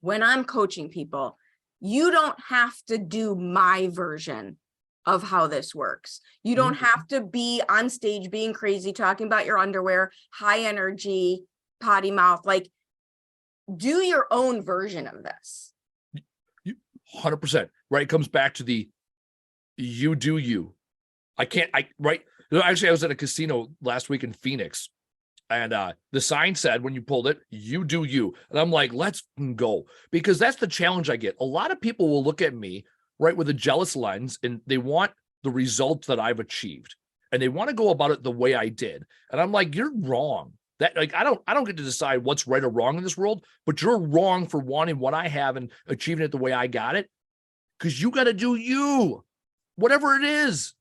when I'm coaching people, you don't have to do my version of how this works. You don't have to be on stage being crazy, talking about your underwear, high energy, potty mouth. Like, do your own version of this. 100%. Right. It comes back to the you do you. Right. Actually, I was at a casino last week in Phoenix, and the sign said, when you pulled it, you do you. And I'm like, let's go. Because that's the challenge I get. A lot of people will look at me, right, with a jealous lens, and they want the results that I've achieved. And they want to go about it the way I did. And I'm like, you're wrong. That, like, I don't get to decide what's right or wrong in this world, but you're wrong for wanting what I have and achieving it the way I got it. Because you got to do you, whatever it is.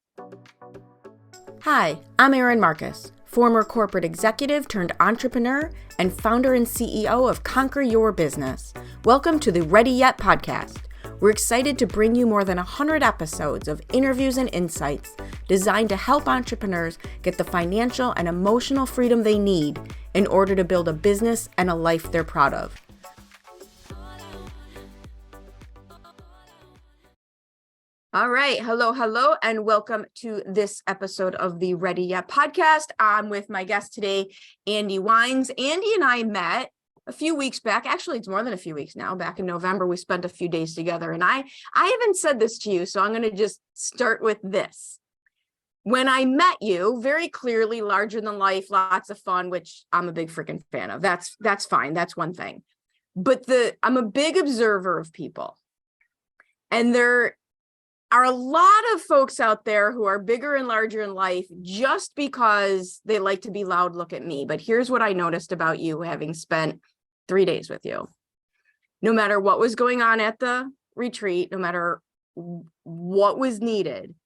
Hi, I'm Erin Marcus, former corporate executive turned entrepreneur and founder and CEO of Conquer Your Business. Welcome to the Ready Yet podcast. We're excited to bring you more than 100 episodes of interviews and insights designed to help entrepreneurs get the financial and emotional freedom they need in order to build a business and a life they're proud of. All right. Hello, and welcome to this episode of the Ready Yet podcast. I'm with my guest today, Andy Weins. Andy and I met a few weeks back. Actually, it's more than a few weeks now. Back in November, we spent a few days together. And I haven't said this to you, so I'm going to just start with this. When I met you, very clearly, larger than life, lots of fun, which I'm a big freaking fan of. That's fine. That's one thing. But I'm a big observer of people. And there are a lot of folks out there who are bigger and larger in life just because they like to be loud. Look at me. But here's what I noticed about you, having spent 3 days with you. No matter what was going on at the retreat, no matter what was needed,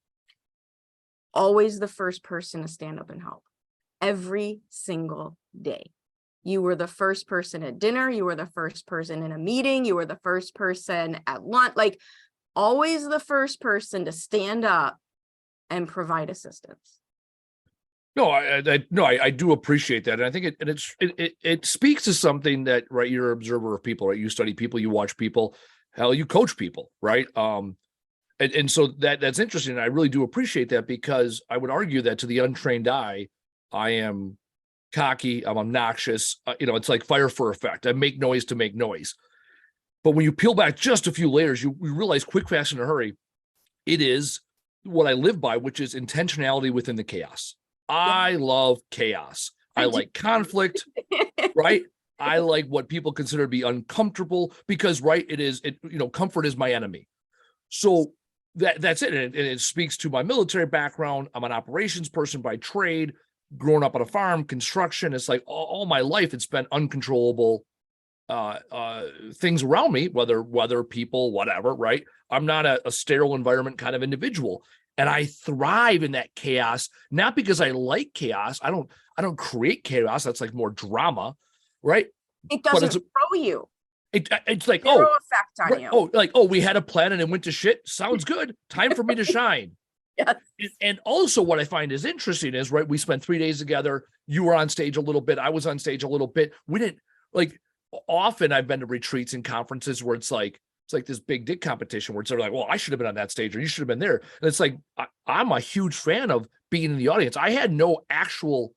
always the first person to stand up and help. Every single day. You were the first person at dinner. You were the first person in a meeting. You were the first person at lunch. Like, always the first person to stand up and provide assistance. No, I do appreciate that. And I think it speaks to something that, right, you're an observer of people, right? You study people, you watch people, hell, you coach people, right? And so that's interesting. And I really do appreciate that, because I would argue that to the untrained eye, I am cocky, I'm obnoxious. It's like fire for effect. I make noise to make noise. But when you peel back just a few layers, you realize quick, fast, in a hurry, it is what I live by, which is intentionality within the chaos. I love chaos. I like conflict, right? I like what people consider to be uncomfortable, because, right, comfort is my enemy. So that's it. And it speaks to my military background. I'm an operations person by trade, growing up on a farm, construction. It's like all my life, it's been uncontrollable things around me, whether people, whatever, right? I'm not a sterile environment kind of individual. And I thrive in that chaos, not because I like chaos. I don't create chaos. That's like more drama, right? It doesn't throw you. It's like, zero effect on you. We had a plan and it went to shit. Sounds good. Time for me to shine. Yes. And also what I find is interesting is, right, we spent 3 days together. You were on stage a little bit. I was on stage a little bit. We didn't, like, often I've been to retreats and conferences where it's like this big dick competition where it's like, well, I should have been on that stage, or you should have been there. And it's like, I'm a huge fan of being in the audience. I had no actual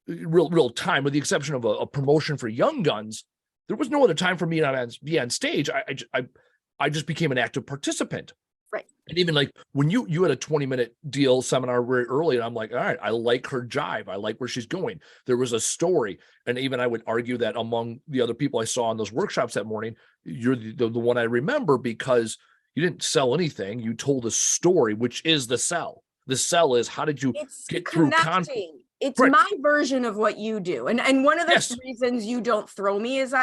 real time, with the exception of a promotion for Young Guns. There was no other time for me to be on stage. I just became an active participant. Right. And even like when you had a 20-minute deal seminar very early, and I'm like, all right, I like her jive. I like where she's going. There was a story. And even I would argue that among the other people I saw in those workshops that morning, you're the one I remember, because you didn't sell anything. You told a story, which is the sell. The sell is, how did you get through conflict? It's right. My version of what you do. And one of the reasons you don't throw me is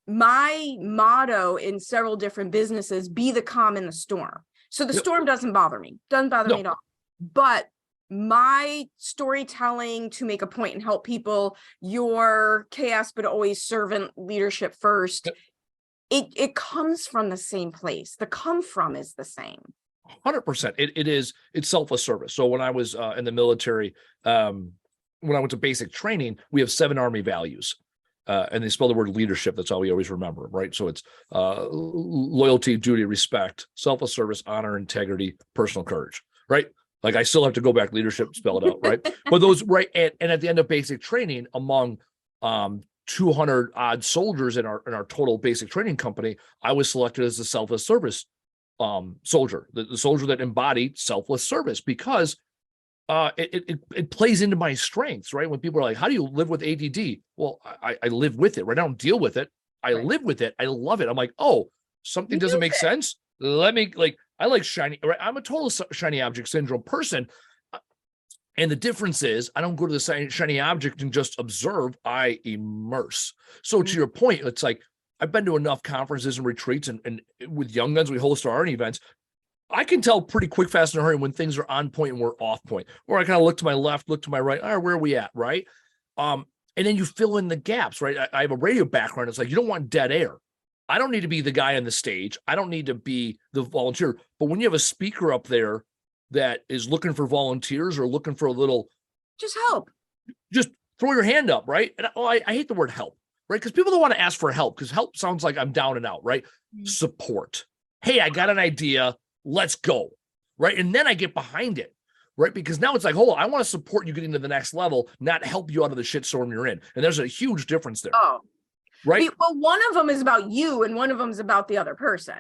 my motto in several different businesses, be the calm in the storm. So the storm doesn't bother me. Doesn't bother me at all. But my storytelling to make a point and help people, your chaos, but always servant leadership first, it comes from the same place. The come from is the same. 100%. It's selfless service. So when I was in the military, when I went to basic training, we have 7 Army values. and they spell the word leadership. That's all we always remember, right? So it's loyalty, duty, respect, selfless service, honor, integrity, personal courage, right? Like I still have to go back, leadership, spell it out, right? But those, right, and at the end of basic training, among 200 odd soldiers in our total basic training company, I was selected as the selfless service soldier, the soldier that embodied selfless service, because it plays into my strengths, right? When people are like, how do you live with ADD? Well, I live with it, right? I don't deal with it. I live with it. I love it. I'm like, oh, something doesn't make sense. Let me, like, I like shiny, right? I'm a total shiny object syndrome person. And the difference is I don't go to the shiny object and just observe, I immerse. So to your point, it's like, I've been to enough conferences and retreats, and with Young Guns, we host our own events. I can tell pretty quick, fast, in a hurry when things are on point and we're off point. Or I kind of look to my left, look to my right. All right, where are we at, right? And then you fill in the gaps, right? I have a radio background. It's like, you don't want dead air. I don't need to be the guy on the stage. I don't need to be the volunteer. But when you have a speaker up there that is looking for volunteers or looking for a little, just help, just throw your hand up, right? And I hate the word help, right? Because people don't want to ask for help, because help sounds like I'm down and out, right? Support. Hey, I got an idea. Let's go, right? And then I get behind it, right? Because now it's like, oh, I want to support you getting to the next level, not help you out of the shitstorm you're in. And there's a huge difference there. Oh, right. Well, one of them is about you and one of them is about the other person.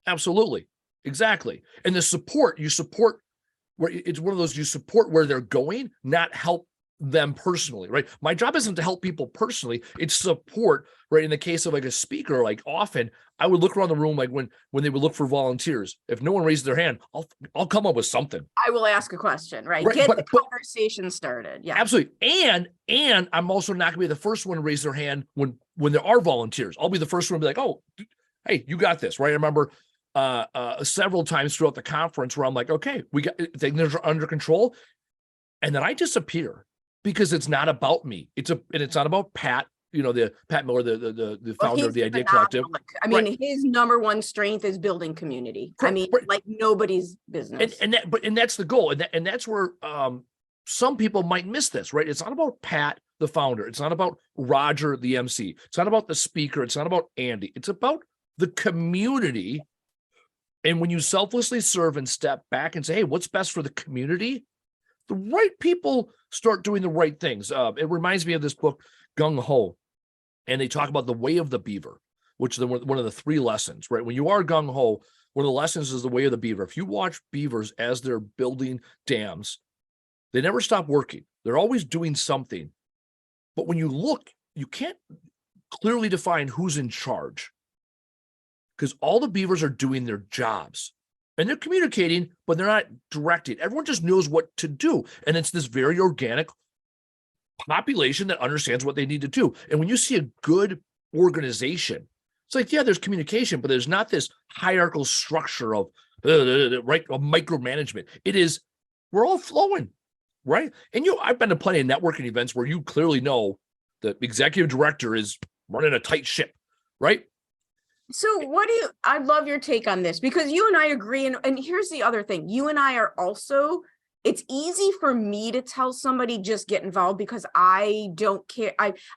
Absolutely. Exactly. And the support, you support where it's one of those, you support where they're going, not help them personally, right? My job isn't to help people personally, it's support, right? In the case of like a speaker, like often I would look around the room, like when they would look for volunteers. If no one raised their hand, I'll come up with something. I will ask a question, right? Get the conversation started. Yeah, absolutely. And I'm also not gonna be the first one to raise their hand when there are volunteers. I'll be the first one to be like, oh, hey, you got this, right? I remember several times throughout the conference where I'm like, okay, we got things are under control, and then I disappear. Because it's not about me. It's not about Pat, the Pat Miller, the founder of the Idea Collective. I mean, his number one strength is building community. I mean, like nobody's business. And that's the goal. And that's where some people might miss this, right? It's not about Pat, the founder. It's not about Roger, the MC. It's not about the speaker. It's not about Andy. It's about the community. And when you selflessly serve and step back and say, hey, what's best for the community? The right people start doing the right things. It reminds me of this book, Gung Ho, and they talk about the way of the beaver, which is one of the 3 lessons, right? When you are gung ho, one of the lessons is the way of the beaver. If you watch beavers as they're building dams, they never stop working. They're always doing something. But when you look, you can't clearly define who's in charge, because all the beavers are doing their jobs. And they're communicating, but they're not directing. Everyone just knows what to do. And it's this very organic population that understands what they need to do. And when you see a good organization, it's like, yeah, there's communication, but there's not this hierarchical structure of micromanagement. It is, we're all flowing, right? And I've been to plenty of networking events where you clearly know the executive director is running a tight ship, right? So I love your take on this, because you and I agree. And here's the other thing. You and I are also, it's easy for me to tell somebody just get involved because I don't care.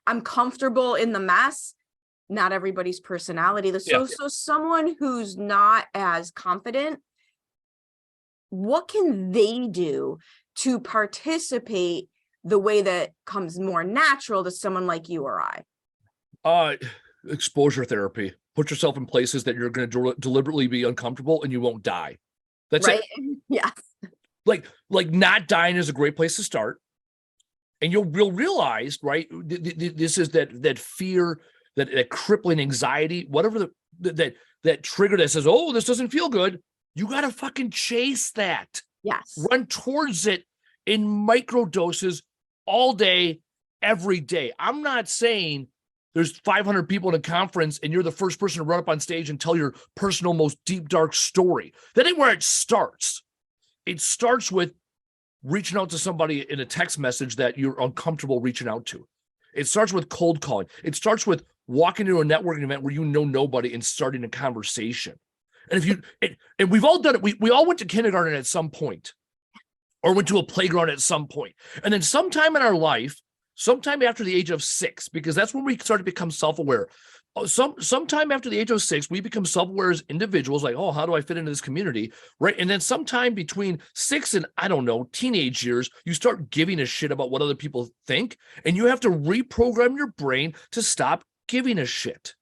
I'm comfortable in the mess. Not everybody's personality. So someone who's not as confident, what can they do to participate the way that comes more natural to someone like you or I? Exposure therapy. Put yourself in places that you're going to deliberately be uncomfortable and you won't die. That's right. It. Yeah. Like not dying is a great place to start. And you'll realize, right? This is that fear, that crippling anxiety, whatever that trigger that says, oh, this doesn't feel good. You got to fucking chase that. Yes. Run towards it in micro doses all day, every day. I'm not saying there's 500 people in a conference and you're the first person to run up on stage and tell your personal, most deep, dark story. That ain't where it starts. It starts with reaching out to somebody in a text message that you're uncomfortable reaching out to. It starts with cold calling. It starts with walking into a networking event where you know nobody and starting a conversation. And and we've all done it. We all went to kindergarten at some point, or went to a playground at some point. And then sometime in our life, sometime after the age of 6, because that's when we start to become self-aware. Sometime after the age of 6, we become self-aware as individuals, like, oh, how do I fit into this community, right? And then sometime between 6 and, I don't know, teenage years, you start giving a shit about what other people think, and you have to reprogram your brain to stop giving a shit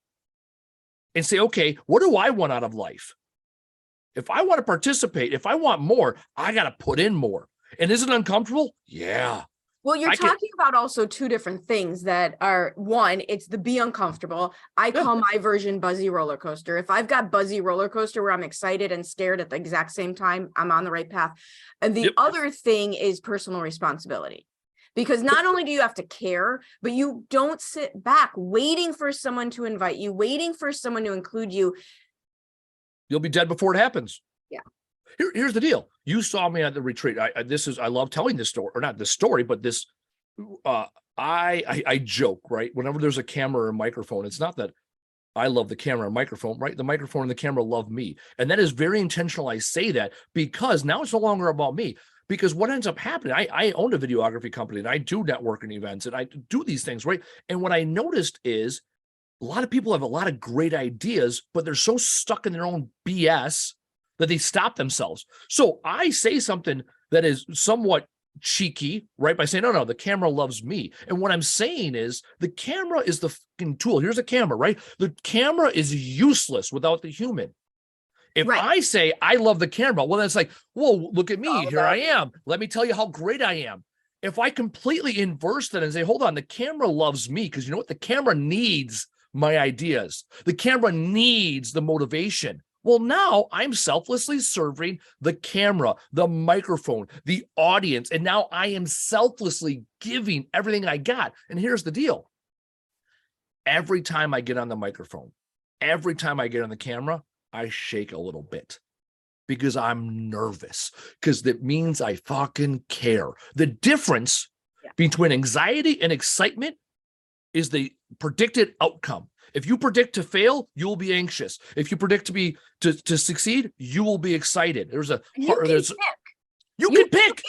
and say, okay, what do I want out of life? If I want to participate, if I want more, I got to put in more. And is it uncomfortable? Yeah. Well, you're talking about also two different things that are, one, it's the be uncomfortable. I call my version buzzy roller coaster. If I've got buzzy roller coaster where I'm excited and scared at the exact same time, I'm on the right path. And the other thing is personal responsibility. Because not only do you have to care, but you don't sit back waiting for someone to invite you, waiting for someone to include you. You'll be dead before it happens. Yeah. Here's the deal. You saw me at the retreat. I love telling this story, or not this story, but this. I joke, right? Whenever there's a camera or a microphone, it's not that I love the camera and microphone, right? The microphone and the camera love me, and that is very intentional. I say that because now it's no longer about me. Because what ends up happening, I own a videography company, and I do networking events, and I do these things, right? And what I noticed is a lot of people have a lot of great ideas, but they're so stuck in their own BS that they stop themselves. So I say something that is somewhat cheeky, right? By saying, no, the camera loves me. And what I'm saying is the camera is the fucking tool. Here's a camera, right? The camera is useless without the human. If I say I love the camera, well, that's like, whoa, look at me. Here I am. Let me tell you how great I am. If I completely inverse that and say, hold on, the camera loves me, because you know what? The camera needs my ideas. The camera needs the motivation. Well, now I'm selflessly serving the camera, the microphone, the audience, and now I am selflessly giving everything I got. And here's the deal. Every time I get on the microphone, every time I get on the camera, I shake a little bit because I'm nervous, because that means I fucking care. The difference between anxiety and excitement is the predicted outcome. If you predict to fail, you'll be anxious. If you predict to succeed, you will be excited. You can pick.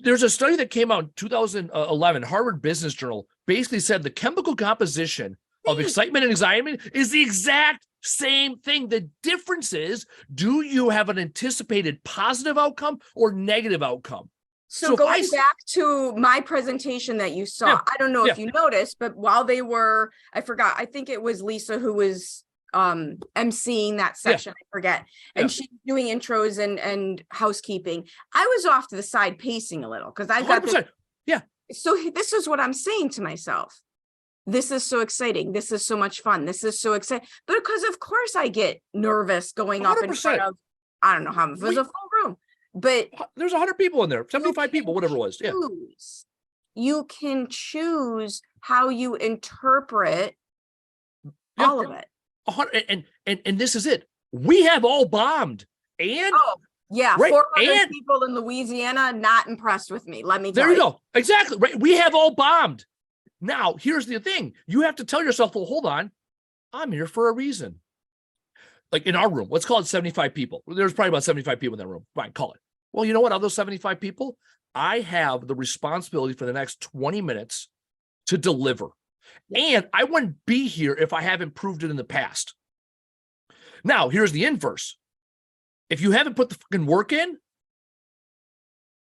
There's a study that came out in 2011, Harvard Business Journal, basically said the chemical composition of excitement and anxiety is the exact same thing. The difference is, do you have an anticipated positive outcome or negative outcome? So going back to my presentation that you saw, I don't know if you noticed, but while they were, I forgot, I think it was Lisa who was emceeing that session, I forget, and she's doing intros and housekeeping. I was off to the side pacing a little because I've got this, so this is what I'm saying to myself. This is so exciting. This is so much fun. This is so exciting. But because of course I get nervous going 100%. Up in front of, I don't know how, if it was a full room. But there's 100 people in there, 75 people, whatever it was. You can choose how you interpret all of it. And this is it. We have all bombed. And 400 people in Louisiana not impressed with me. Let me tell you. There you go. Exactly. Right. We have all bombed. Now, here's the thing. You have to tell yourself, well, hold on. I'm here for a reason. Like in our room, let's call it 75 people. There's probably about 75 people in that room. Fine, call it. Well, you know what? Of those 75 people, I have the responsibility for the next 20 minutes to deliver. And I wouldn't be here if I haven't proved it in the past. Now, here's the inverse. If you haven't put the fucking work in,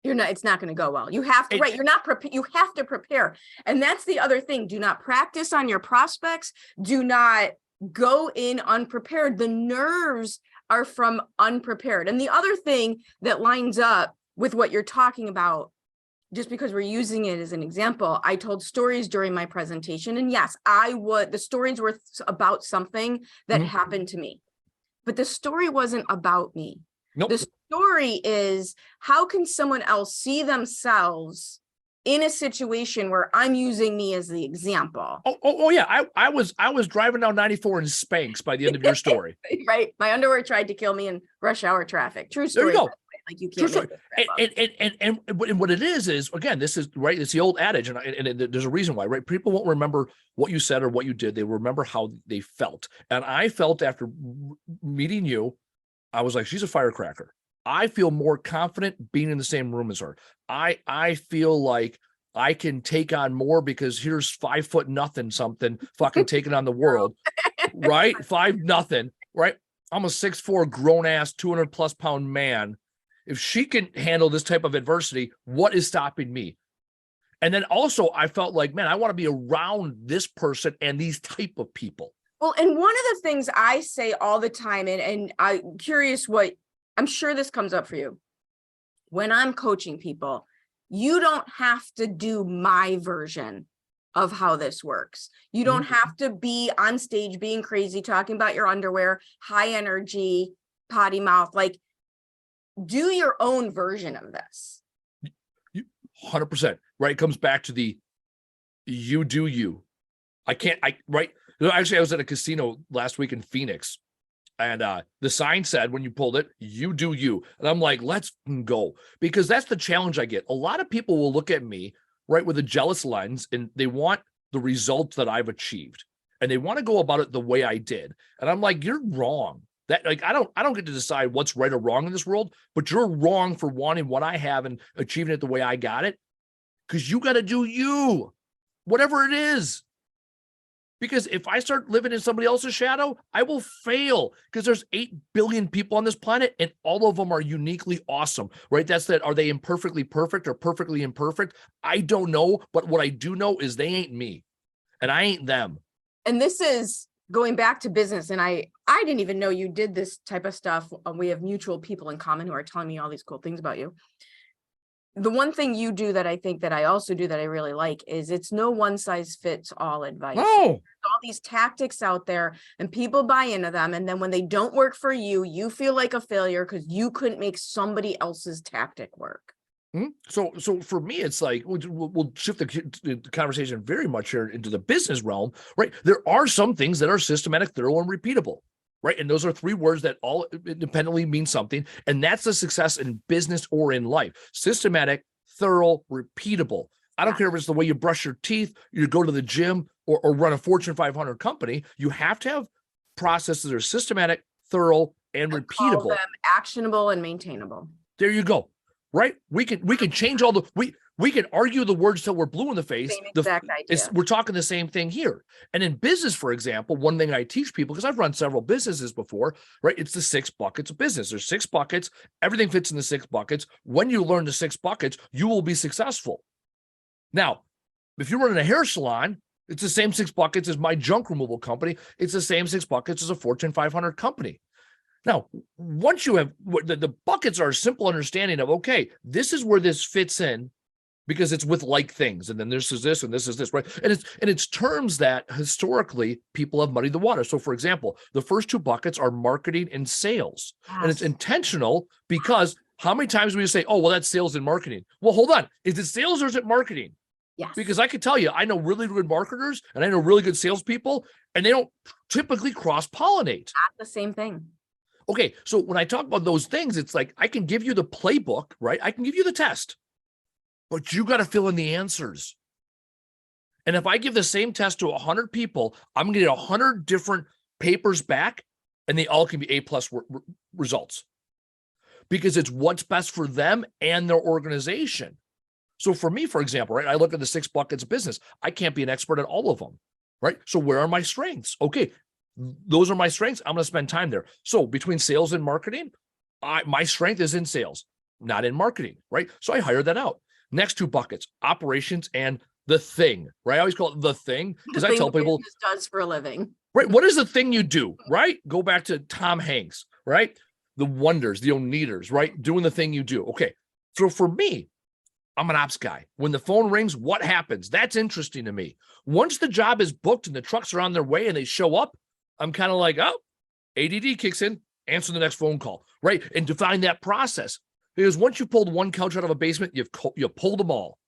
it's not going to go well. You have to, you're not prepared. You have to prepare. And that's the other thing. Do not practice on your prospects. Do not go in unprepared. The nerves are from unprepared. And the other thing that lines up with what you're talking about, just because we're using it as an example, I told stories during my presentation. And yes, the stories were about something that happened to me, but the story wasn't about me. Nope. The story is, how can someone else see themselves in a situation where I'm using me as the example? Oh yeah. I was driving down 94 in Spanx by the end of your story. Right. My underwear tried to kill me in rush hour traffic. True story. There you go. Like you can't make this and what it is again, this is right. It's the old adage, and there's a reason why, right? People won't remember what you said or what you did. They remember how they felt. And I felt after meeting you, I was like, she's a firecracker. I feel more confident being in the same room as her. I feel like I can take on more because here's 5 foot nothing something fucking taking on the world, right? 5-0, right? I'm a 6'4" grown ass 200+ pound man. If she can handle this type of adversity, what is stopping me? And then also I felt like, man, I want to be around this person and these type of people. Well, and one of the things I say all the time, and I'm curious I'm sure this comes up for you. When I'm coaching people, you don't have to do my version of how this works. You don't have to be on stage being crazy, talking about your underwear, high energy, potty mouth. Like, do your own version of this. 100%, right? It comes back to the you do you. Right? Actually, I was at a casino last week in Phoenix, and the sign said, when you pulled it, you do you. And I'm like, let's go. Because that's the challenge I get. A lot of people will look at me, right, with a jealous lens, and they want the results that I've achieved. And they want to go about it the way I did. And I'm like, you're wrong. That, like, I don't get to decide what's right or wrong in this world, but you're wrong for wanting what I have and achieving it the way I got it. Because you got to do you, whatever it is. Because if I start living in somebody else's shadow, I will fail, because there's 8 billion people on this planet and all of them are uniquely awesome, right? That's that. Are they imperfectly perfect or perfectly imperfect? I don't know. But what I do know is they ain't me and I ain't them. And this is going back to business. And I didn't even know you did this type of stuff. We have mutual people in common who are telling me all these cool things about you. The one thing you do that I think that I also do that I really like is it's no one size fits all advice. No. There's all these tactics out there and people buy into them. And then when they don't work for you, you feel like a failure because you couldn't make somebody else's tactic work. So for me, it's like, we'll shift the conversation very much here into the business realm, right? There are some things that are systematic, thorough, and repeatable, right? And those are 3 words that all independently mean something. And that's the success in business or in life. Systematic, thorough, repeatable. I don't care if it's the way you brush your teeth, you go to the gym, or run a Fortune 500 company. You have to have processes that are systematic, thorough, and repeatable. Call them actionable and maintainable. There you go. Right? We can change all we can argue the words till we're blue in the face. Same exact idea. We're talking the same thing here. And in business, for example, one thing I teach people, because I've run several businesses before, right? It's the 6 buckets of business. There's 6 buckets. Everything fits in the 6 buckets. When you learn the 6 buckets, you will be successful. Now, if you're running a hair salon, it's the same 6 buckets as my junk removal company. It's the same 6 buckets as a Fortune 500 company. Now, once you have the buckets are a simple understanding of, okay, this is where this fits in because it's with like things. And then this is this and this is this, right? And it's terms that historically people have muddied the water. So for example, the first 2 buckets are marketing and sales. Yes. And it's intentional because how many times do we say, oh, well, that's sales and marketing? Well, hold on. Is it sales or is it marketing? Yes. Because I can tell you, I know really good marketers and I know really good salespeople, and they don't typically cross-pollinate. Not the same thing. Okay, so when I talk about those things, it's like I can give you the playbook, right? I can give you the test, but you got to fill in the answers. And if I give the same test to 100 people, I'm going to get 100 different papers back, and they all can be A+ results because it's what's best for them and their organization. So for me, for example, right, I look at the 6 buckets of business. I can't be an expert at all of them, right? So where are my strengths? Okay. Those are my strengths. I'm going to spend time there. So between sales and marketing, my strength is in sales, not in marketing, right? So I hire that out. Next 2 buckets, operations and the thing, right? I always call it the thing because I tell people does for a living, right? What is the thing you do, right? Go back to Tom Hanks, right? The wonders, the Oneaters, right? Doing the thing you do. Okay. So for me, I'm an ops guy. When the phone rings, what happens? That's interesting to me. Once the job is booked and the trucks are on their way and they show up, I'm kind of like, oh, ADD kicks in, answer the next phone call, right? And define that process. Because once you pulled one couch out of a basement, you pulled them all.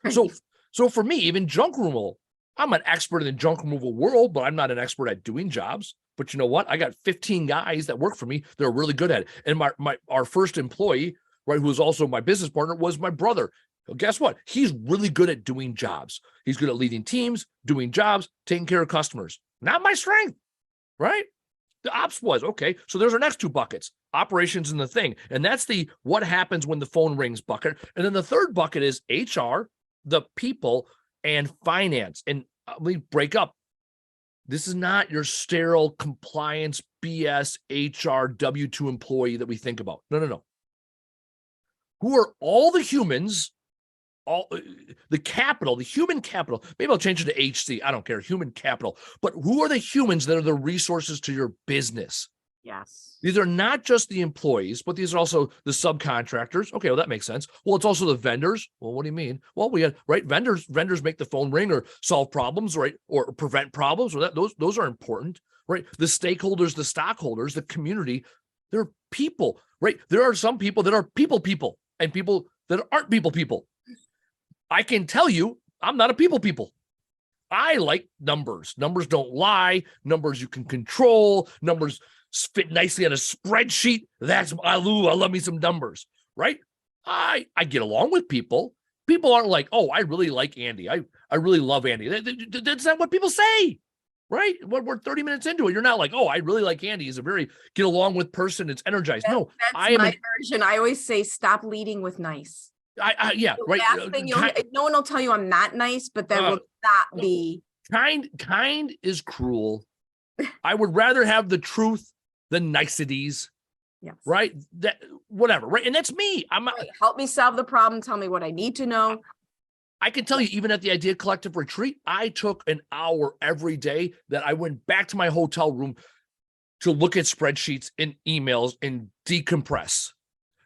So for me, even junk removal, I'm an expert in the junk removal world, but I'm not an expert at doing jobs. But you know what? I got 15 guys that work for me that are really good at it. And our first employee, right, who was also my business partner, was my brother. Well, guess what? He's really good at doing jobs. He's good at leading teams, doing jobs, taking care of customers. Not my strength. Right? The ops was, okay. So there's our next 2 buckets, operations and the thing. And that's the what happens when the phone rings bucket. And then the third bucket is HR, the people and finance. And we break up. This is not your sterile compliance BS HR W-2 employee that we think about. No. Who are all the humans, all the capital, the human capital? Maybe I'll change it to HC. I don't care. Human capital. But who are the humans that are the resources to your business? Yes. These are not just the employees, but these are also the subcontractors. Okay, well, that makes sense. Well, it's also the vendors. Well, what do you mean? Well, we had, right, vendors make the phone ring or solve problems, right, or prevent problems, or those are important, right? The stakeholders, the stockholders, the community, they're people, right? There are some people that are people and people that aren't people. I can tell you, I'm not a people. I like numbers. Numbers don't lie. Numbers you can control. Numbers fit nicely on a spreadsheet. I love me some numbers, right? I get along with people. People aren't like, oh, I really like Andy. I really love Andy. That's not what people say, right? We're 30 minutes into it. You're not like, oh, I really like Andy. He's a very get along with person. It's energized. No, that's my version. I always say, stop leading with nice. Yeah, right. No one will tell you I'm not nice, but that will not be. Kind is cruel. I would rather have the truth than niceties. Yes. Right. That whatever. Right. And that's me. Help me solve the problem. Tell me what I need to know. I can tell you, even at the Idea Collective retreat, I took an hour every day that I went back to my hotel room to look at spreadsheets and emails and decompress.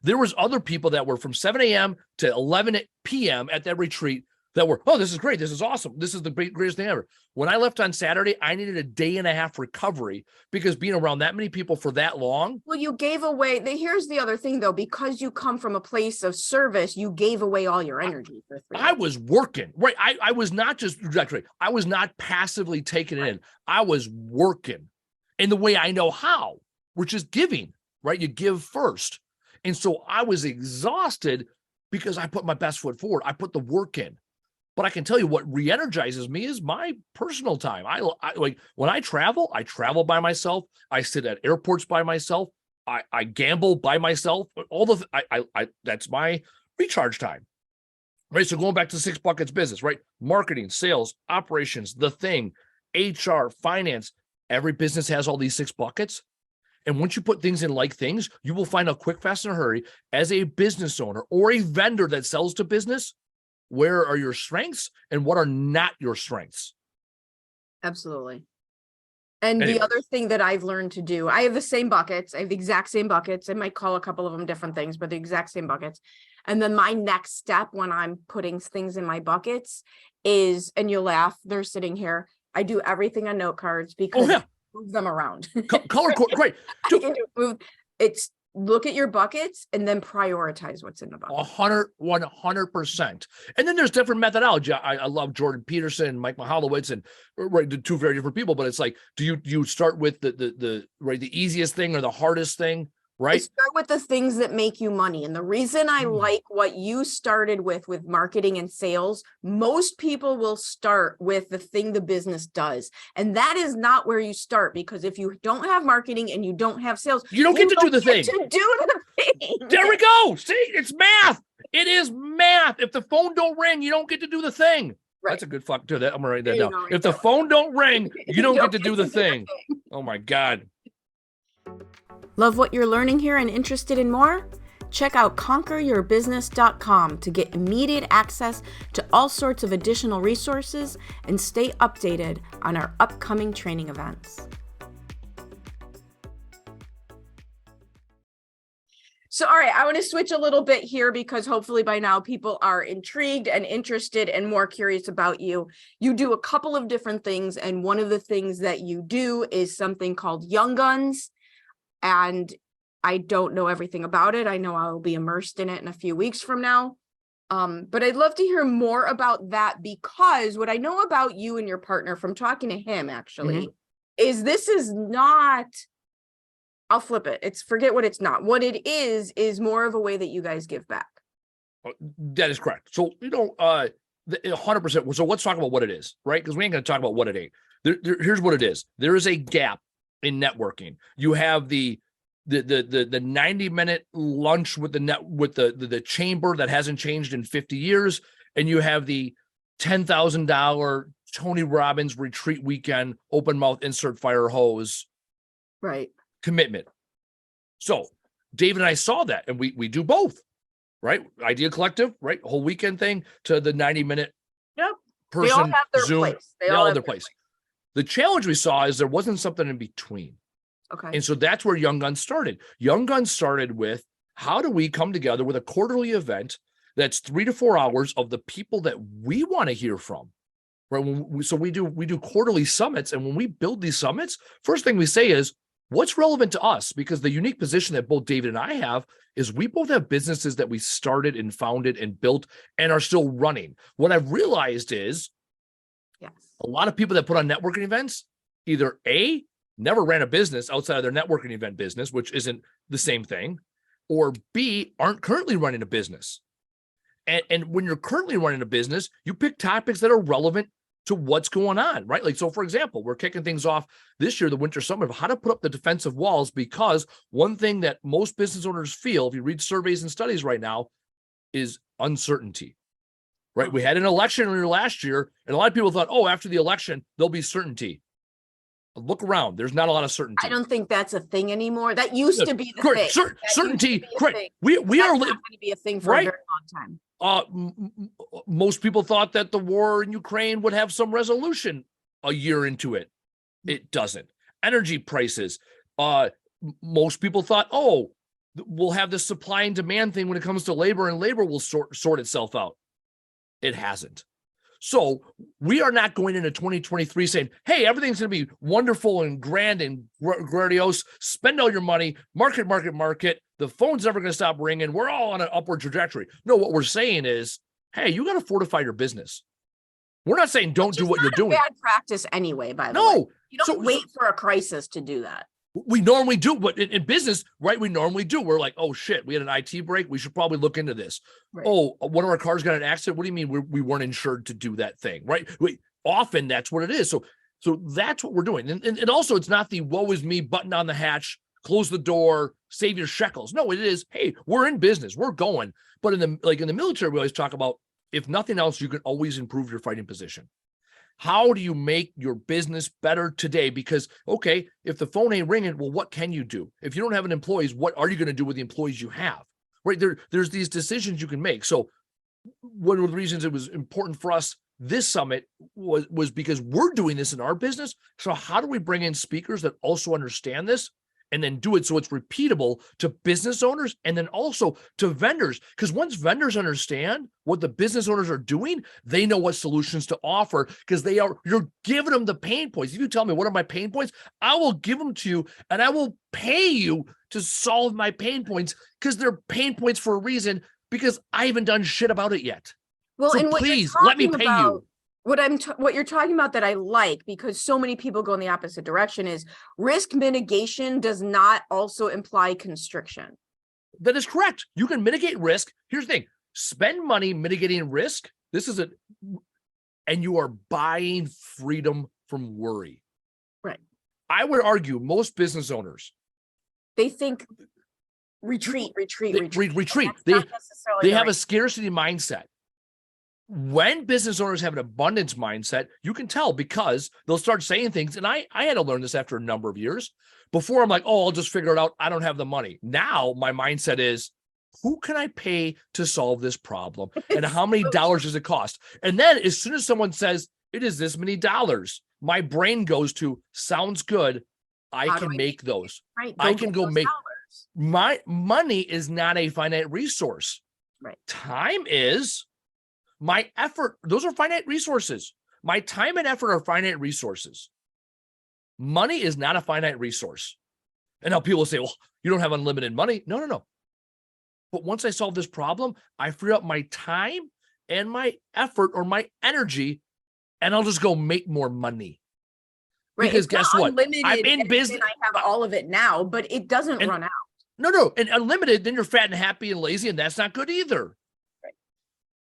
There was other people that were from 7 a.m. to 11 p.m. at that retreat that were, oh, this is great. This is awesome. This is the greatest thing ever. When I left on Saturday, I needed a day and a half recovery because being around that many people for that long. Well, you gave away. Here's the other thing, though, because you come from a place of service, you gave away all your energy for 3 days. I was working, right? I was not just, exactly. I was not passively taking it in. I was working in the way I know how, which is giving, right? You give first. And so I was exhausted because I put my best foot forward. I put the work in. But I can tell you what re-energizes me is my personal time. I like when I travel by myself. I sit at airports by myself. I gamble by myself. That's my recharge time. Right. So going back to 6 buckets business, right? Marketing, sales, operations, the thing, HR, finance. Every business has all these 6 buckets. And once you put things in like things, you will find out quick, fast, and hurry as a business owner or a vendor that sells to business, where are your strengths and what are not your strengths? Absolutely. And the other thing that I've learned to do, I have the same buckets. I have the exact same buckets. I might call a couple of them different things, but the exact same buckets. And then my next step when I'm putting things in my buckets is, and you'll laugh, they're sitting here. I do everything on note cards because move them around. Color code, great. It's look at your buckets and then prioritize what's in the bucket. 100%. And then there's different methodology. I love Jordan Peterson, Mike Michalowicz, and right, the two very different people. But it's like, do you start with the easiest thing or the hardest thing? Right. I start with the things that make you money. And the reason I like what you started with marketing and sales, most people will start with the thing the business does. And that is not where you start, because if you don't have marketing and you don't have sales, you don't get to do the thing. There we go. See, it's math. It is math. If the phone don't ring, you don't get to do the thing. Right. That's a good fuck to that. I'm gonna write that down. If the phone don't ring, you don't get to do the thing. Oh my God. Love what you're learning here and interested in more? Check out conqueryourbusiness.com to get immediate access to all sorts of additional resources and stay updated on our upcoming training events. So, all right, I want to switch a little bit here because hopefully by now people are intrigued and interested and more curious about you. You do a couple of different things, and one of the things that you do is something called Young Guns. And I don't know everything about it. I know I'll be immersed in it in a few weeks from now. But I'd love to hear more about that, because what I know about you and your partner from talking to him actually is this is not, I'll flip it. It's forget what it's not. What it is more of a way that you guys give back. That is correct. So, 100%. So let's talk about what it is, right? Because we ain't going to talk about what it ain't. Here's what it is. There is a gap in networking. You have the 90-minute lunch with the chamber that hasn't changed in 50 years. and you have the $10,000 Tony Robbins retreat weekend, open mouth, insert fire hose Right. commitment. So David and I saw that, and we do both, right? Idea Collective, right? Whole weekend thing to the 90-minute Yep. person They all have their Zoom. place. They all have their place. The challenge we saw is there wasn't something in between. Okay. And so that's where Young Guns started. Young Guns started with, how do we come together with a quarterly event that's 3 to 4 hours of the people that we want to hear from, right? So we do quarterly summits, and when we build these summits, first thing we say is, what's relevant to us? Because the unique position that both David and I have is we both have businesses that we started and founded and built and are still running. What I've realized is yes, a lot of people that put on networking events either A, never ran a business outside of their networking event business, which isn't the same thing, or B, aren't currently running a business. And when you're currently running a business, you pick topics that are relevant to what's going on, right? Like, so for example, we're kicking things off this year, the Winter Summit, of how to put up the defensive walls, because one thing that most business owners feel, if you read surveys and studies right now, is uncertainty, right? We had an election last year, and a lot of people thought, oh, after the election, there'll be certainty. Look around. There's not a lot of certainty. I don't think that's a thing anymore. That used to be the thing. Certainty. Correct. We are not going to be a thing for a very long time. Most people thought that the war in Ukraine would have some resolution a year into it. It doesn't. Energy prices. Most people thought, oh, we'll have this supply and demand thing when it comes to labor, and labor will sort itself out. It hasn't. So we are not going into 2023 saying, hey, everything's going to be wonderful and grand and grandiose. Spend all your money, market. The phone's never going to stop ringing. We're all on an upward trajectory. No, what we're saying is, hey, you got to fortify your business. We're not saying don't do what you're doing. Bad practice anyway, by the way. No. You don't wait for a crisis to do that. We normally do, but in business, right? We normally do. We're like, oh shit, we had an IT break. We should probably look into this. Right. Oh, one of our cars got an accident. What do you mean we weren't insured to do that thing, right? Often that's what it is. So that's what we're doing. And also, it's not the woe is me, button down the hatch, close the door, save your shekels. No, it is, hey, we're in business, we're going. But in the military, we always talk about, if nothing else, you can always improve your fighting position. How do you make your business better today? Because, okay, if the phone ain't ringing, well, what can you do? If you don't have any employees, what are you going to do with the employees you have? Right? There's these decisions you can make. So one of the reasons it was important for us, this summit, was because we're doing this in our business. So how do we bring in speakers that also understand this, and then do it so it's repeatable to business owners and then also to vendors? Because once vendors understand what the business owners are doing, they know what solutions to offer, because you're giving them the pain points. If you tell me what are my pain points, I will give them to you, and I will pay you to solve my pain points, because they're pain points for a reason, because I haven't done shit about it yet. Well, so and please let me pay you. What you're talking about that I like, because so many people go in the opposite direction, is risk mitigation does not also imply constriction. That is correct. You can mitigate risk. Here's the thing: spend money mitigating risk. And you are buying freedom from worry. Right. I would argue most business owners, they think retreat. They have a scarcity mindset. When business owners have an abundance mindset, you can tell, because they'll start saying things. And I had to learn this after a number of years. Before, I'm like, oh, I'll just figure it out. I don't have the money. Now my mindset is, who can I pay to solve this problem? And how many dollars does it cost? And then as soon as someone says it is this many dollars, my brain goes to, sounds good. I can make those. Right. I can go make dollars. My money is not a finite resource. Right. Time is. My effort, those are finite resources. My time and effort are finite resources. Money is not a finite resource. And now people say, well, you don't have unlimited money. No. But once I solve this problem, I free up my time and my effort or my energy, and I'll just go make more money. Right. Because guess what? I'm in business. I have all of it now, but it doesn't run out. No. And unlimited, then you're fat and happy and lazy, and that's not good either.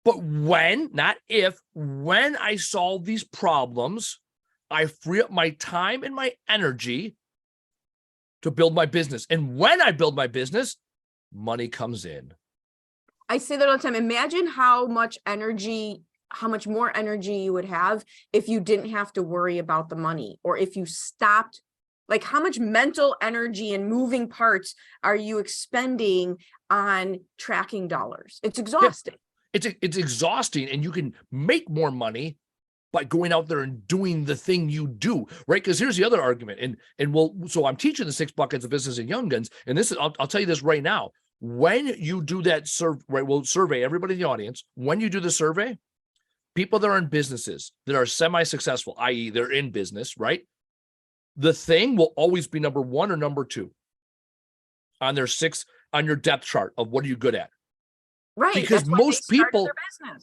But when I solve these problems, I free up my time and my energy to build my business. And when I build my business, money comes in. I say that all the time. Imagine how much more energy you would have if you didn't have to worry about the money, or if you stopped. Like, how much mental energy and moving parts are you expending on tracking dollars? It's exhausting. Yeah. It's exhausting, and you can make more money by going out there and doing the thing you do, right? Because here's the other argument, so I'm teaching the 6 buckets of business in Young Guns, and this is, I'll tell you this right now. When you do that survey everybody in the audience. When you do the survey, people that are in businesses that are semi-successful, i.e., they're in business, right? The thing will always be number 1 or number 2 on your depth chart of what are you good at. Right. Because most people,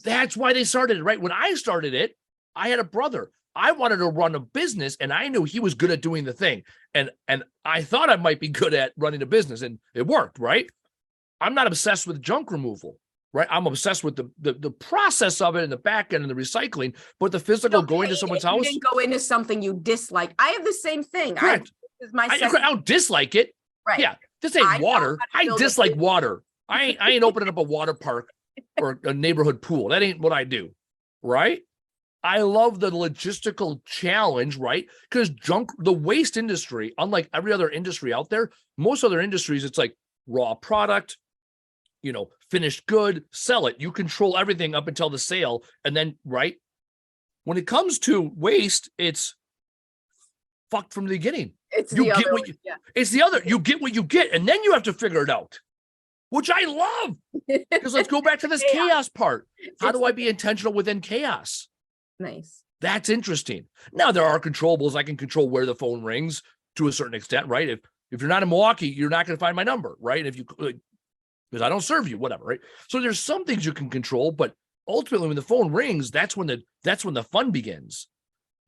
that's why they started it, right? When I started it, I had a brother. I wanted to run a business, and I knew he was good at doing the thing. And I thought I might be good at running a business, and it worked, right? I'm not obsessed with junk removal, right? I'm obsessed with the process of it and the back end and the recycling, but the physical going to someone's house. You didn't go into something you dislike. I have the same thing. Correct. I don't dislike it. Right. Yeah. This ain't water. I dislike water. I ain't opening up a water park or a neighborhood pool. That ain't what I do. Right. I love the logistical challenge, right? Because the waste industry, unlike every other industry out there, most other industries, it's like raw product, finished good, sell it. You control everything up until the sale. And then, right, when it comes to waste, it's fucked from the beginning. It's you the get other what you get what you get, and then you have to figure it out, which I love. Because let's go back to this chaos part. How do I be intentional within chaos? Nice. That's interesting. Now there are controllables. I can control where the phone rings to a certain extent, right? If you're not in Milwaukee, you're not going to find my number, right? If you, because I don't serve you, whatever, right? So there's some things you can control, but ultimately when the phone rings, that's when the fun begins,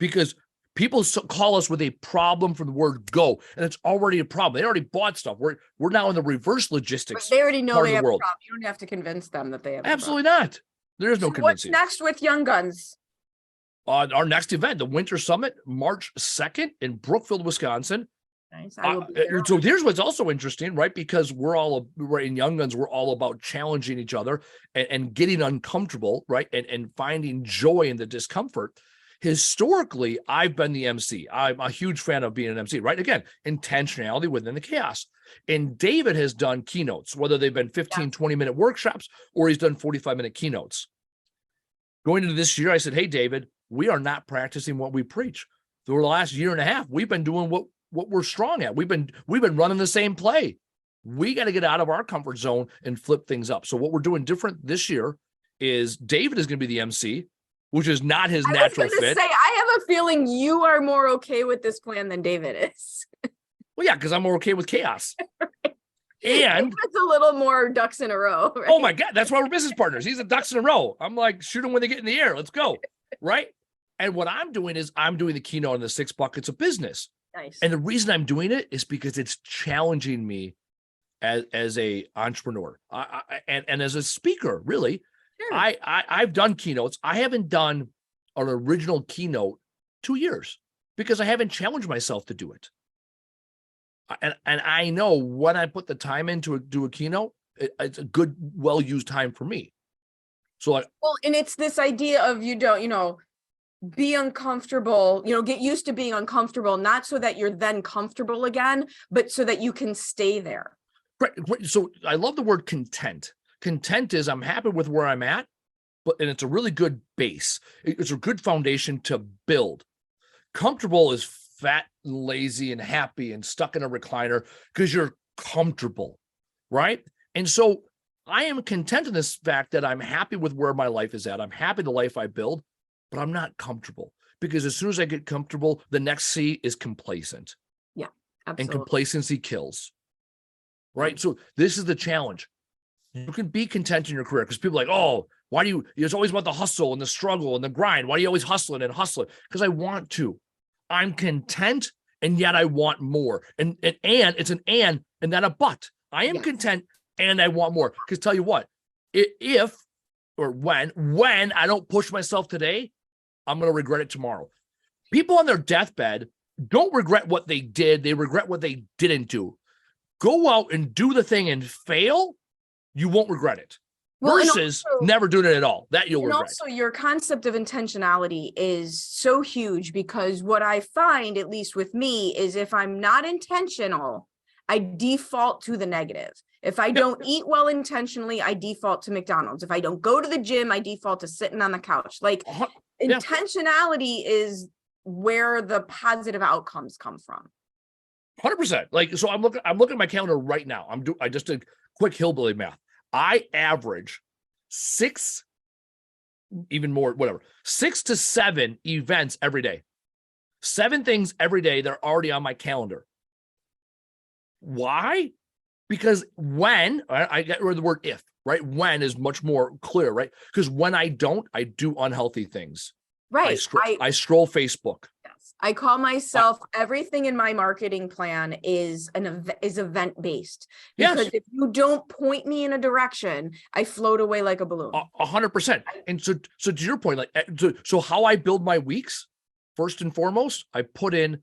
because people call us with a problem from the word go, and it's already a problem. They already bought stuff. We're now in the reverse logistics. But they already know they have a world. problem. You don't have to convince them that they have. Absolutely not. There is no convincing. What's next with Young Guns? Our next event, the Winter Summit, March 2nd in Brookfield, Wisconsin. Nice. So here's what's also interesting, right? Because we're in Young Guns, we're all about challenging each other and getting uncomfortable, right? And finding joy in the discomfort. Historically, I've been the MC. I'm a huge fan of being an MC, right? Again, intentionality within the chaos. And David has done keynotes, whether they've been 15, 20-minute workshops, or he's done 45-minute keynotes. Going into this year, I said, hey, David, we are not practicing what we preach. For the last year and a half, we've been doing what we're strong at. We've been running the same play. We got to get out of our comfort zone and flip things up. So what we're doing different this year is David is going to be the MC, which is not his natural fit. I have a feeling you are more okay with this plan than David is. Well, yeah, because I'm more okay with chaos. And it's a little more ducks in a row. Right? Oh my God, that's why we're business partners. He's a ducks in a row. I'm like, shoot them when they get in the air. Let's go. Right. And what I'm doing is I'm doing the keynote on the 6 buckets of business. Nice. And the reason I'm doing it is because it's challenging me as a entrepreneur and as a speaker, really. Sure. I've done keynotes. I haven't done an original keynote 2 years because I haven't challenged myself to do it. And I know when I put the time in to do a keynote, it's a good, well-used time for me. So and it's this idea of be uncomfortable, get used to being uncomfortable, not so that you're then comfortable again, but so that you can stay there. Right. So I love the word content. Content is I'm happy with where I'm at, and it's a really good base. It's a good foundation to build. Comfortable is fat, lazy, and happy and stuck in a recliner because you're comfortable, right? And so I am content in this fact that I'm happy with where my life is at. I'm happy the life I build, but I'm not comfortable because as soon as I get comfortable, the next C is complacent. Yeah, absolutely. And complacency kills, right? So this is the challenge. You can be content in your career because people are like, oh, why do you, it's always about the hustle and the struggle and the grind. Why do you always hustling and hustling? Because I want to. I'm content and yet I want more. And it's an and not a but. I am content and I want more. Because tell you what, if or when I don't push myself today, I'm going to regret it tomorrow. People on their deathbed don't regret what they did. They regret what they didn't do. Go out and do the thing and fail. You won't regret it. versus never doing it at all. That you'll regret. Also, your concept of intentionality is so huge, because what I find, at least with me, is if I'm not intentional, I default to the negative. If I don't eat well intentionally, I default to McDonald's. If I don't go to the gym, I default to sitting on the couch. Like, intentionality is where the positive outcomes come from. 100%. Like, so I'm looking at my calendar right now. I just did quick hillbilly math. I average 6 to 7 events every day. 7 things every day that are already on my calendar. Why? Because when I get rid of the word if, right? When is much more clear, right? Because when I don't, I do unhealthy things. Right. I scroll Facebook. Yes. I call myself, everything in my marketing plan is event based. Because if you don't point me in a direction, I float away like a balloon. 100%. And so to your point, like, so how I build my weeks, first and foremost, I put in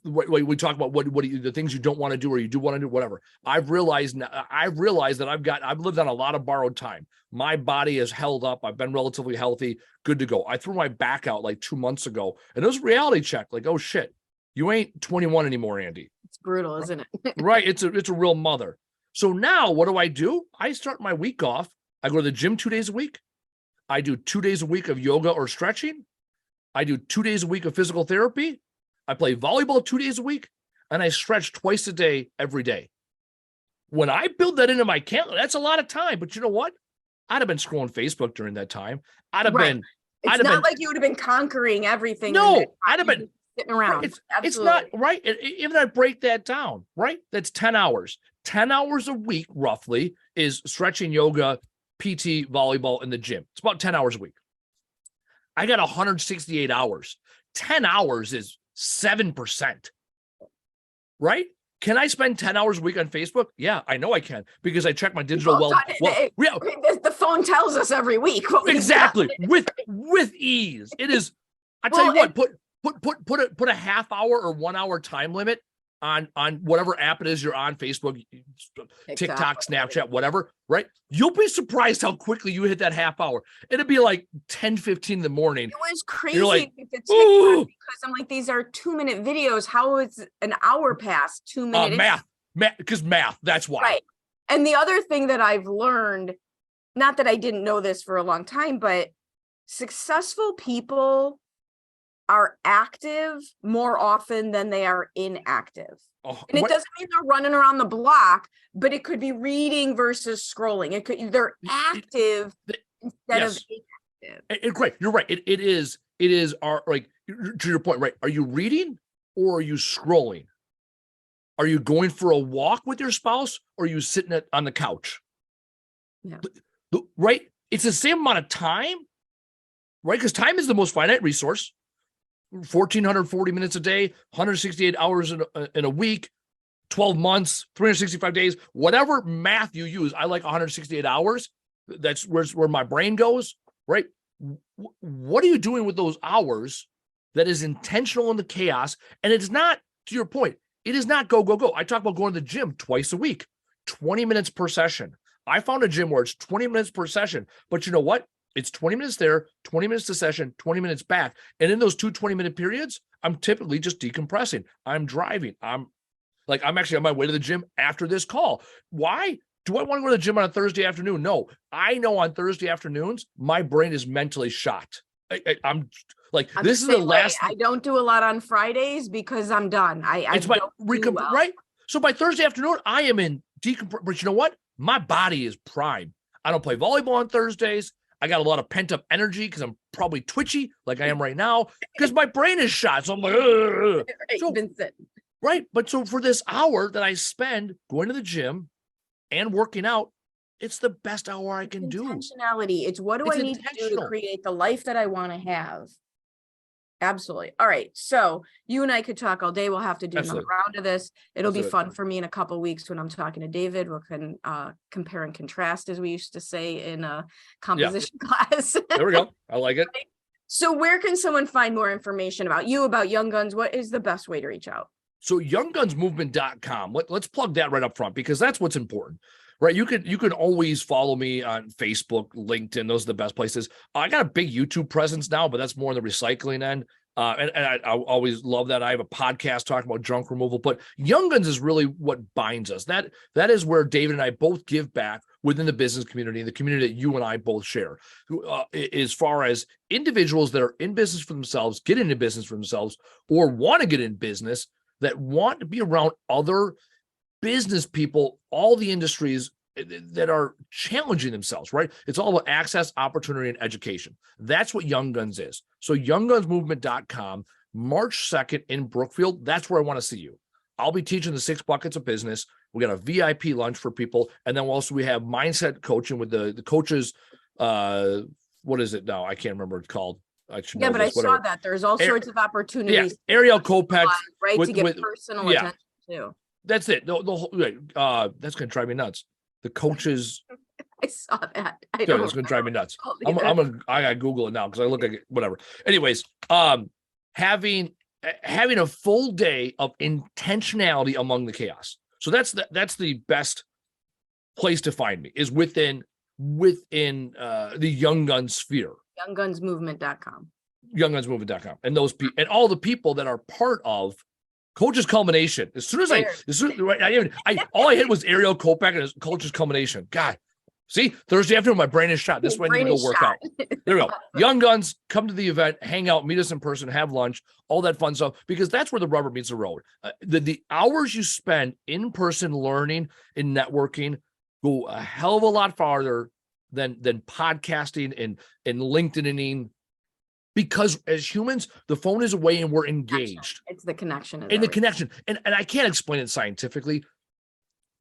we talk about what the things you don't want to do or you do want to do, whatever. I've realized that I've lived on a lot of borrowed time. My body is held up. I've been relatively healthy, good to go. I threw my back out like 2 months ago, and it was a reality check. Like, oh shit, you ain't 21 anymore, Andy. It's brutal, isn't it? Right. It's a real mother. So now what do? I start my week off. I go to the gym 2 days a week. I do 2 days a week of yoga or stretching. I do 2 days a week of physical therapy. I play volleyball 2 days a week, and I stretch twice a day, every day. When I build that into my calendar, that's a lot of time. But you know what? I'd have been scrolling Facebook during that time. It's not like you would have been conquering everything. No, I'd have been sitting around. It's not right. Even I break that down, right? That's 10 hours. 10 hours a week, roughly, is stretching, yoga, PT, volleyball, in the gym. It's about 10 hours a week. I got 168 hours. 10 hours is 7%, right? Can I spend 10 hours a week on Facebook? Yeah, I know I can, because I check my digital the phone tells us every week. Exactly. with ease. It is. I tell you what, put a half hour or 1 hour time limit on whatever app it is you're on, Facebook, TikTok, Snapchat, whatever, right? You'll be surprised how quickly you hit that half hour. It'll be like 10:15 in the morning. It was crazy with the TikTok, because I'm like, these are 2-minute videos. How is an hour past 2 minutes? Math, that's why. Right. And the other thing that I've learned, not that I didn't know this for a long time, but successful people are active more often than they are inactive. And it doesn't mean they're running around the block, but it could be reading versus scrolling. They're active instead of inactive. Great, you're right. It is like, to your point, right? Are you reading or are you scrolling? Are you going for a walk with your spouse or are you sitting on the couch? Yeah. Right? It's the same amount of time, right? Because time is the most finite resource. 1,440 minutes a day, 168 hours in a week, 12 months, 365 days, whatever math you use. I like 168 hours. That's where my brain goes, right? What are you doing with those hours that is intentional in the chaos? And it's not, to your point, it is not go, go, go. I talk about going to the gym twice a week, 20 minutes per session. I found a gym where it's 20 minutes per session, but you know what? It's 20 minutes there, 20 minutes to session, 20 minutes back. And in those 2 20-minute periods, I'm typically just decompressing. I'm driving. I'm actually on my way to the gym after this call. Why? Do I want to go to the gym on a Thursday afternoon? No. I know on Thursday afternoons, my brain is mentally shot. I'm this is the last. I don't do a lot on Fridays because I'm done. I don't do well. Right? So by Thursday afternoon, I am in decompress. But you know what? My body is prime. I don't play volleyball on Thursdays. I got a lot of pent up energy because I'm probably twitchy like I am right now because my brain is shot. So I'm like, right. But so for this hour that I spend going to the gym and working out, it's the best hour I can do. Intentionality. It's what do I need to do to create the life that I want to have? Absolutely. All right. So you and I could talk all day. We'll have to do another round of this. It'll be fun for me in a couple of weeks when I'm talking to David. We can compare and contrast, as we used to say in a composition class. There we go. I like it. So where can someone find more information about you, about Young Guns? What is the best way to reach out? So younggunsmovement.com. Let's plug that right up front because that's what's important. right? You can always follow me on Facebook, LinkedIn. Those are the best places. I got a big YouTube presence now, but that's more on the recycling end. And I always love that. I have a podcast talking about junk removal, but Young Guns is really what binds us. That is where David and I both give back within the business community, the community that you and I both share. As far as individuals that are in business for themselves, get into business for themselves, or want to get in business, that want to be around other business people, all the industries that are challenging themselves, right? It's all about access, opportunity, and education. That's what Young Guns is. So younggunsmovement.com, March 2nd in Brookfield. That's where I want to see you. I'll be teaching the 6 buckets of business. We got a VIP lunch for people. And then also we have mindset coaching with the coaches. What is it now? I can't remember what it's called. I saw that there's all sorts of opportunities. Yeah, Ariel Kopech, right? To get personal attention too. That's it. The whole, that's going to drive me nuts. The coaches. I saw that. It's going to drive me nuts. I got to Google it now because I look like whatever. Anyways, having a full day of intentionality among the chaos. So that's the best place to find me is within the Young Guns sphere. Younggunsmovement.com. Younggunsmovement.com. And those people and all the people that are part of Coach's Culmination. All I hit was Ariel Kopech and his Coach's Culmination. God, see, Thursday afternoon, my brain is shot. This way I need to go work out. There we go. Young Guns, come to the event, hang out, meet us in person, have lunch, all that fun stuff, because that's where the rubber meets the road. The hours you spend in person learning and networking go a hell of a lot farther than podcasting and LinkedIning. Because as humans, the phone is away and we're engaged. It's the connection. And the connection. And I can't explain it scientifically,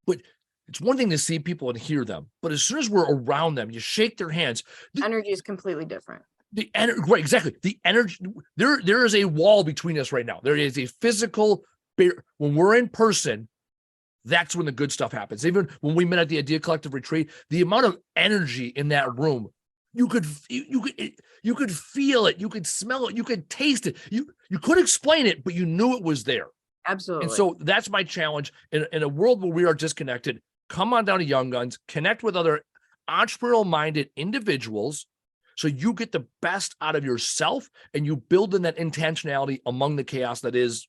but it's one thing to see people and hear them. But as soon as we're around them, you shake their hands. The energy is completely different. Right, exactly. The energy, there is a wall between us right now. There is a physical barrier. When we're in person, that's when the good stuff happens. Even when we met at the Idea Collective retreat, the amount of energy in that room, you could feel it, you could smell it, you could taste it. You could explain it, but you knew it was there. Absolutely. And so that's my challenge in a world where we are disconnected. Come on down to Young Guns, connect with other entrepreneurial-minded individuals, so you get the best out of yourself and you build in that intentionality among the chaos that is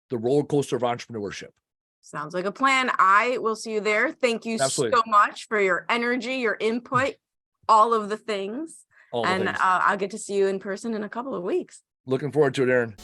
the roller coaster of entrepreneurship. Sounds like a plan. I will see you there. Thank you so much for your energy, your input, all of the things. I'll get to see you in person in a couple of weeks. Looking forward to it, Erin.